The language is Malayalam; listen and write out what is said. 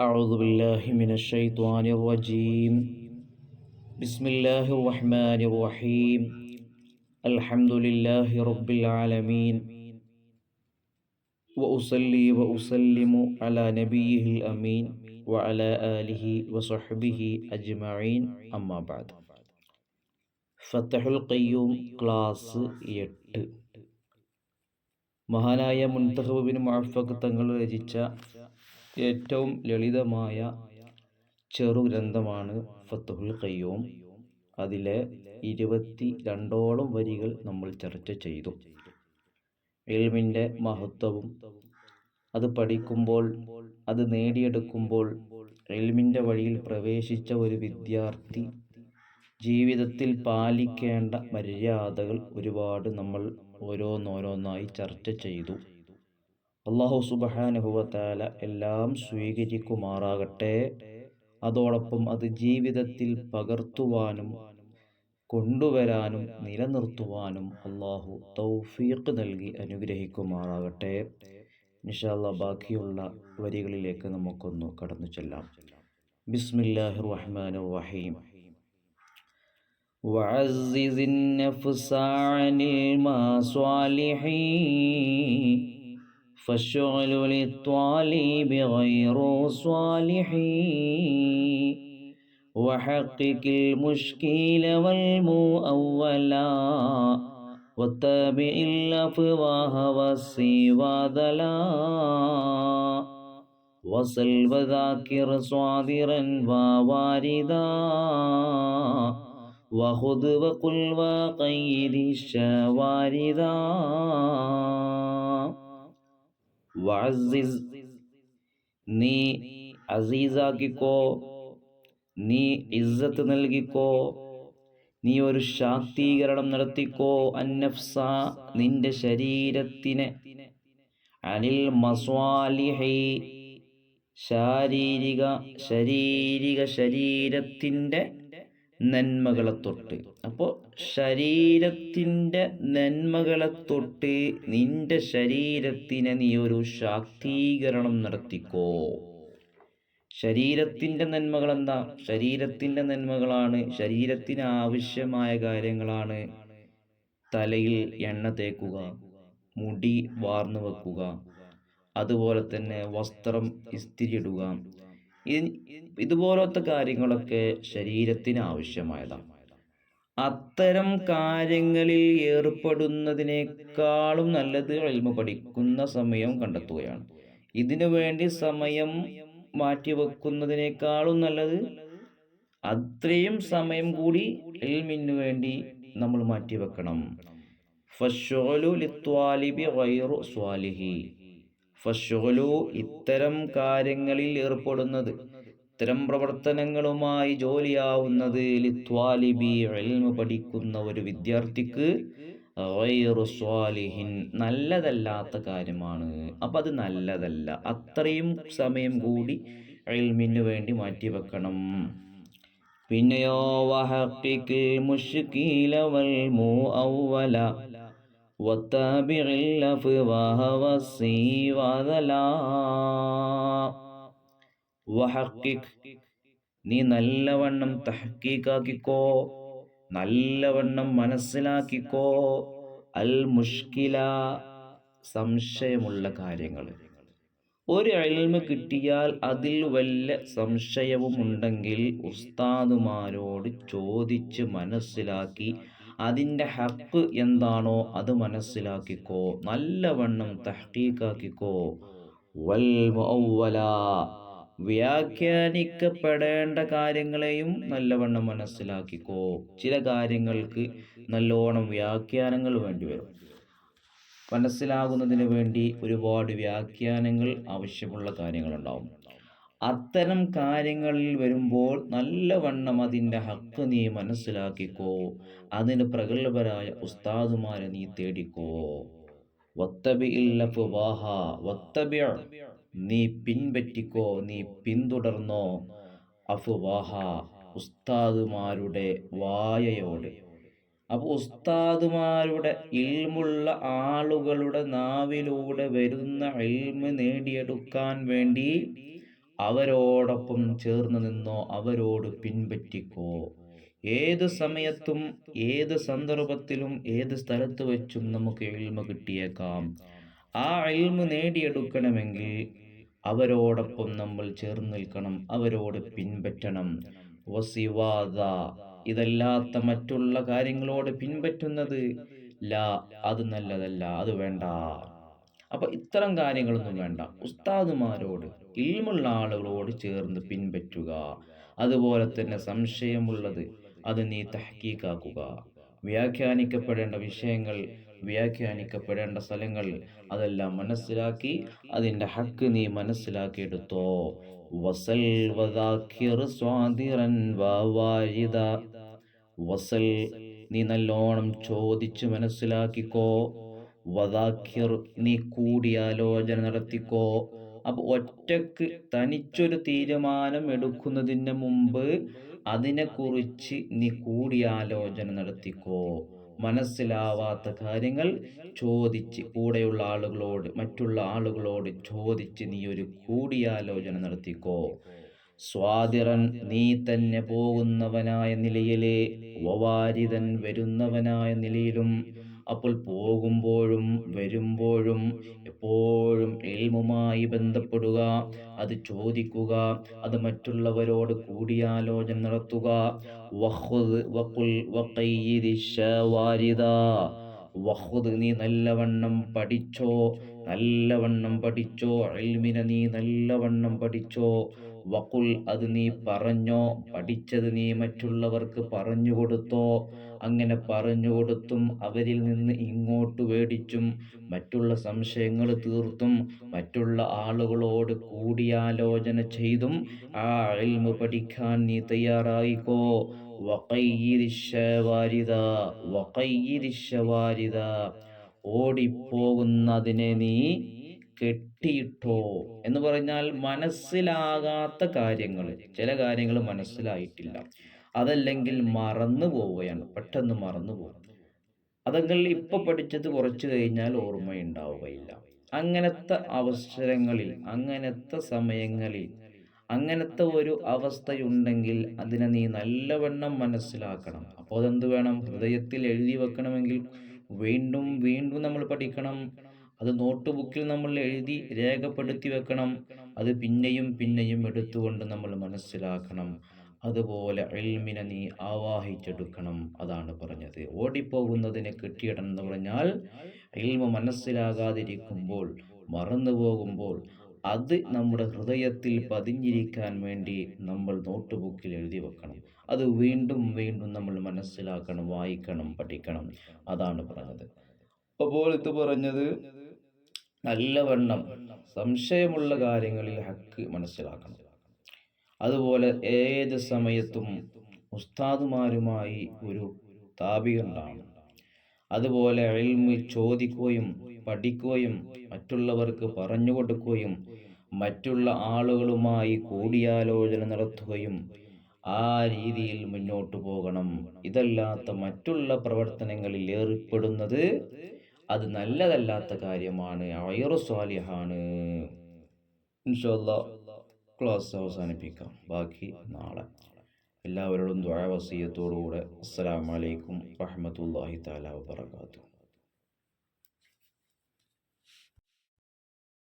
أعوذ بالله من الشيطان الرجيم. بسم الله الرحمن الرحيم. الحمد لله رب العالمين، وأصلي وأسلم على نبيه الأمين وعلى آله وصحبه أجمعين. أما بعد. ഫത്തഹുൽ ഖയ്യൂം ക്ലാസ് 8. മഹാനായ മുൻതഖബ് ബിൻ മുഅഫ്ഫഖ് തങ്ങൾ രചിച്ച ഏറ്റവും ലളിതമായ ചെറുഗ്രന്ഥമാണ് ഫത്തഹുൽ ഖയ്യൂം. അതിലെ 22ഓളം വരികൾ നമ്മൾ ചർച്ച ചെയ്തു. ഇൽമിൻ്റെ മഹത്വവും അത് പഠിക്കുമ്പോൾ, അത് നേടിയെടുക്കുമ്പോൾ, ഇൽമിൻ്റെ വഴിയിൽ പ്രവേശിച്ച ഒരു വിദ്യാർത്ഥി ജീവിതത്തിൽ പാലിക്കേണ്ട മര്യാദകൾ ഒരുപാട് നമ്മൾ ഓരോന്നോരോന്നായി ചർച്ച ചെയ്തു. അല്ലാഹു സുബ്ഹാനഹു വ തആല എല്ലാം സ്വീകരിക്കുമാറാകട്ടെ. അതോടൊപ്പം അത് ജീവിതത്തിൽ പകർത്തുവാനും കൊണ്ടുവരാനും നിലനിർത്തുവാനും അല്ലാഹു തൗഫീഖ് നൽകി അനുഗ്രഹിക്കുമാറാകട്ടെ. ഇൻഷാ അല്ലാഹ് ബാക്കിയുള്ള വരികളിലേക്ക് നമുക്കൊന്ന് കടന്നു ചെല്ലാം. ബിസ്മില്ലാഹിർ റഹ്മാനിർ റഹീം. وعزز النفس عن المصالح فالشغل للطالب غير صالح وحقق المشكل والمؤولا واتبع الأفواه والسوادلا وصل وذاكر صادرا وواردا وخذ وقل وقيد الشواردا വഅസിസ്, നീ അസീസാക്കിക്കോ, നീ ഇസ്സത്ത് നൽകിക്കോ, നീ ഒരു ശാക്തീകരണം നടത്തിക്കോ. അന്നഫ്സ, നിന്റെ ശരീരത്തിനെ, അനിൽ മസ്വാലിഹി, ശരീരത്തിൻ്റെ നന്മകളെ തൊട്ട്. അപ്പോൾ ശരീരത്തിൻ്റെ നന്മകളെ തൊട്ട് നിന്റെ ശരീരത്തിനെ നീ ഒരു ശാക്തീകരണം നടത്തിക്കോ. ശരീരത്തിൻ്റെ നന്മകൾ എന്താ? ശരീരത്തിൻ്റെ നന്മകളാണ്, ശരീരത്തിന് ആവശ്യമായ കാര്യങ്ങളാണ് തലയിൽ എണ്ണ തേക്കുക, മുടി വാർന്നു വെക്കുക, അതുപോലെ തന്നെ വസ്ത്രം ഇസ്തിരിയിടുക. ഇതുപോലത്തെ കാര്യങ്ങളൊക്കെ ശരീരത്തിന് ആവശ്യമായതാണ്. അത്തരം കാര്യങ്ങളിൽ ഏർപ്പെടുന്നതിനേക്കാളും നല്ലത് ഇൽമു പഠിക്കുന്ന സമയം കണ്ടെത്തുകയാണ്. ഇതിനു വേണ്ടി സമയം മാറ്റിവെക്കുന്നതിനേക്കാളും നല്ലത് അത്രയും സമയം കൂടി ഇൽമിനു വേണ്ടി നമ്മൾ മാറ്റിവെക്കണം. ഫശ്ശുഗ്ലു ലിത്വാലിബി ഗൈറു സ്വാലിഹി. ഫശ്ശുഗ്ലു, ഇത്തരം കാര്യങ്ങളിൽ ഏർപ്പെടുന്നത്, ഇത്തരം പ്രവർത്തനങ്ങളുമായി ജോലിയാവുന്നത്, ലിത്വാലിബി, ഇൽമു പഠിക്കുന്ന ഒരു വിദ്യാർത്ഥിക്ക്, ഗൈറു സ്വാലിഹിൻ, നല്ലതല്ലാത്ത കാര്യമാണ്. അപ്പം അത് നല്ലതല്ല. അത്രയും സമയം കൂടി ഇൽമിനു വേണ്ടി മാറ്റിവെക്കണം. പിന്നെയോ വഹഖിഖിൽ മുശ്കില വൽ മുഅവ്വല വത്തബിഇൽ അഫ്വാഹ വസ്സിവാദലാ. വഹഖിഖ്, നീ നല്ലവണ്ണം തഹ്ഖീഖാക്കിക്കോ, നല്ലവണ്ണം മനസ്സിലാക്കിക്കോ. അൽ മുഷ്കില, സംശയമുള്ള കാര്യങ്ങൾ. ഒരു ഇൽമ് കിട്ടിയാൽ അതിൽ വല്ല സംശയവും ഉണ്ടെങ്കിൽ ഉസ്താദുമാരോട് ചോദിച്ച് മനസ്സിലാക്കി അതിൻ്റെ ഹക്ക് എന്താണോ അത് മനസ്സിലാക്കിക്കോ, നല്ലവണ്ണം തഹ്ഖീഖാക്കിക്കോ. വൽ മുഅവ്വല, വ്യാഖ്യാനിക്കപ്പെടേണ്ട കാര്യങ്ങളെയും നല്ലവണ്ണം മനസ്സിലാക്കിക്കോ. ചില കാര്യങ്ങൾക്ക് നല്ലോണം വ്യാഖ്യാനങ്ങൾ വേണ്ടിവരും. മനസ്സിലാകുന്നതിന് വേണ്ടി ഒരുപാട് വ്യാഖ്യാനങ്ങൾ ആവശ്യമുള്ള കാര്യങ്ങളുണ്ടാവും. അത്തരം കാര്യങ്ങളിൽ വരുമ്പോൾ നല്ലവണ്ണം അതിൻ്റെ ഹക്ക് നീ മനസ്സിലാക്കിക്കോ. അതിന് പ്രഗത്ഭരായ ഉസ്താദുമാരെ നീ തേടിക്കോ. വത്തബിഇൽ അഫ്വാഹ, വത്തബിഅ, നീ പിൻപറ്റിക്കോ, നീ പിന്തുടർന്നോ. അഫ്വാഹ, ഉസ്താദുമാരുടെ വായയോട്. അപ്പോൾ ഉസ്താദുമാരുടെ, ഇൽമുള്ള ആളുകളുടെ നാവിലൂടെ വരുന്ന ഇൽമ് നേടിയെടുക്കാൻ വേണ്ടി അവരോടൊപ്പം ചേർന്ന് നിന്നോ, അവരോട് പിൻപറ്റിക്കോ. ഏത് സമയത്തും ഏത് സന്ദർഭത്തിലും ഏത് സ്ഥലത്ത് വെച്ചും നമുക്ക് ഇൽമ കിട്ടിയേക്കാം. ആ ഇൽമ നേടിയെടുക്കണമെങ്കിൽ അവരോടൊപ്പം നമ്മൾ ചേർന്ന് നിൽക്കണം, അവരോട് പിൻപറ്റണം. വസിവാദ, ഇതല്ലാത്ത മറ്റുള്ള കാര്യങ്ങളോട് പിൻപറ്റുന്നത് ലാ, അത് നല്ലതല്ല, അത് വേണ്ട. അപ്പൊ ഇത്തരം കാര്യങ്ങളൊന്നും വേണ്ട. ഉസ്താദുമാരോട്, ഇൽമുള്ള ആളുകളോട് ചേർന്ന് പിൻപറ്റുക. അതുപോലെ തന്നെ സംശയമുള്ളത് അത് നീ തഹ്കീക്കാക്കുക. വ്യാഖ്യാനിക്കപ്പെടേണ്ട വിഷയങ്ങൾ, വ്യാഖ്യാനിക്കപ്പെടേണ്ട സ്ഥലങ്ങൾ അതെല്ലാം മനസ്സിലാക്കി അതിൻ്റെ ഹക്ക് നീ മനസ്സിലാക്കിയെടുത്തോ. വസൽ വദാക്കിർ സ്വാദിറൻ വവാരിദ. വസൽ, നീ നല്ലോണം ചോദിച്ച് മനസ്സിലാക്കിക്കോ. വദാക്കിർ, നീ കൂടിയാലോചന നടത്തിക്കോ. അപ്പൊ ഒറ്റക്ക് തനിച്ചൊരു തീരുമാനം എടുക്കുന്നതിന് മുമ്പ് അതിനെക്കുറിച്ച് നീ കൂടിയാലോചന നടത്തിക്കോ. മനസ്സിലാവാത്ത കാര്യങ്ങൾ ചോദിച്ച്, കൂടെയുള്ള ആളുകളോട്, മറ്റുള്ള ആളുകളോട് ചോദിച്ച് നീ ഒരു കൂടിയാലോചന നടത്തിക്കോ. സ്വാതിറൻ, നീ തന്നെ പോകുന്നവനായ നിലയിലെ, വവാരിതൻ, വരുന്നവനായ നിലയിലും. അപ്പോൾ പോകുമ്പോഴും വരുമ്പോഴും എപ്പോഴും ഇൽമുമായി ബന്ധപ്പെടുക, അത് ചോദിക്കുക, അത് മറ്റുള്ളവരോട് കൂടിയാലോചന നടത്തുക. വഖുദ് വഖുൽ വഖയ്യിദിശ വാരിദ. വഖുദ്, നീ നല്ലവണ്ണം പഠിച്ചോ, നല്ലവണ്ണം പഠിച്ചോ. ഇൽമിനെ നീ നല്ലവണ്ണം പഠിച്ചോ. വഖുൽ, അത് നീ പറഞ്ഞോ, പഠിച്ചത് നീ മറ്റുള്ളവർക്ക് പറഞ്ഞു കൊടുത്തോ. അങ്ങനെ പറഞ്ഞു കൊടുത്തും അവരിൽ നിന്ന് ഇങ്ങോട്ട് മേടിച്ചും മറ്റുള്ള സംശയങ്ങൾ തീർത്തും മറ്റുള്ള ആളുകളോട് കൂടിയാലോചന ചെയ്തും ആ ഇൽമു പഠിക്കാൻ നീ തയ്യാറായിക്കോ. ഓടിപ്പോകുന്നതിനെ നീ കെട്ടിയിട്ടോ എന്ന് പറഞ്ഞാൽ മനസ്സിലാകാത്ത കാര്യങ്ങൾ, ചില കാര്യങ്ങൾ മനസ്സിലായിട്ടില്ല, അതല്ലെങ്കിൽ മറന്നു പോവുകയാണ്, പെട്ടെന്ന് മറന്നു പോകും. അതെങ്കിൽ ഇപ്പൊ പഠിച്ചത് കുറച്ച് കഴിഞ്ഞാൽ ഓർമ്മയുണ്ടാവുകയില്ല. അങ്ങനത്തെ അവസരങ്ങളിൽ, അങ്ങനത്തെ സമയങ്ങളിൽ, അങ്ങനത്തെ ഒരു അവസ്ഥയുണ്ടെങ്കിൽ അതിനെ നീ നല്ലവണ്ണം മനസ്സിലാക്കണം. അപ്പോൾ അതെന്ത് വേണം? ഹൃദയത്തിൽ എഴുതി വെക്കണമെങ്കിൽ വീണ്ടും വീണ്ടും നമ്മൾ പഠിക്കണം. അത് നോട്ട് ബുക്കിൽ നമ്മൾ എഴുതി രേഖപ്പെടുത്തി വെക്കണം. അത് പിന്നെയും പിന്നെയും എടുത്തുകൊണ്ട് നമ്മൾ മനസ്സിലാക്കണം. അതുപോലെ ഇൽമിനെ നീ ആവാഹിച്ചെടുക്കണം. അതാണ് പറഞ്ഞത്. ഓടിപ്പോകുന്നതിനെ കെട്ടിയിടണം എന്ന് പറഞ്ഞാൽ ഇൽമു മനസ്സിലാകാതിരിക്കുമ്പോൾ, മറന്നു പോകുമ്പോൾ അത് നമ്മുടെ ഹൃദയത്തിൽ പതിഞ്ഞിരിക്കാൻ വേണ്ടി നമ്മൾ നോട്ട് ബുക്കിൽ എഴുതി വെക്കണം. അത് വീണ്ടും വീണ്ടും നമ്മൾ മനസ്സിലാക്കണം, വായിക്കണം, പഠിക്കണം. അതാണ് പറഞ്ഞത്. അപ്പോൾ ഇത് പറഞ്ഞത് നല്ലവണ്ണം സംശയമുള്ള കാര്യങ്ങളിൽ ഹക്ക് മനസ്സിലാക്കണം. അതുപോലെ ഏത് സമയത്തും ഉസ്താദുമാരുമായി ഒരു താബിയുണ്ടാവണം. അതുപോലെ ഇൽമ് ചോദിക്കുകയും പഠിക്കുകയും മറ്റുള്ളവർക്ക് പറഞ്ഞു കൊടുക്കുകയും മറ്റുള്ള ആളുകളുമായി കൂടിയാലോചന നടത്തുകയും ആ രീതിയിൽ മുന്നോട്ട് പോകണം. ഇതല്ലാത്ത മറ്റുള്ള പ്രവർത്തനങ്ങളിൽ ഏർപ്പെടുന്നത് അത് നല്ലതല്ലാത്ത കാര്യമാണ്, ഗൈറു സ്വാലിഹാണ്. ഇൻഷാ അല്ലാഹ് ക്ലാസ് അവസാനിപ്പിക്കാം. ബാക്കി നാളെ. എല്ലാവരോടും ദുആ വസിയ്യത്തോടുകൂടെ അസ്സലാമു അലൈക്കും വറഹ്മത്തുള്ളാഹി തആല വബറകാതുഹു.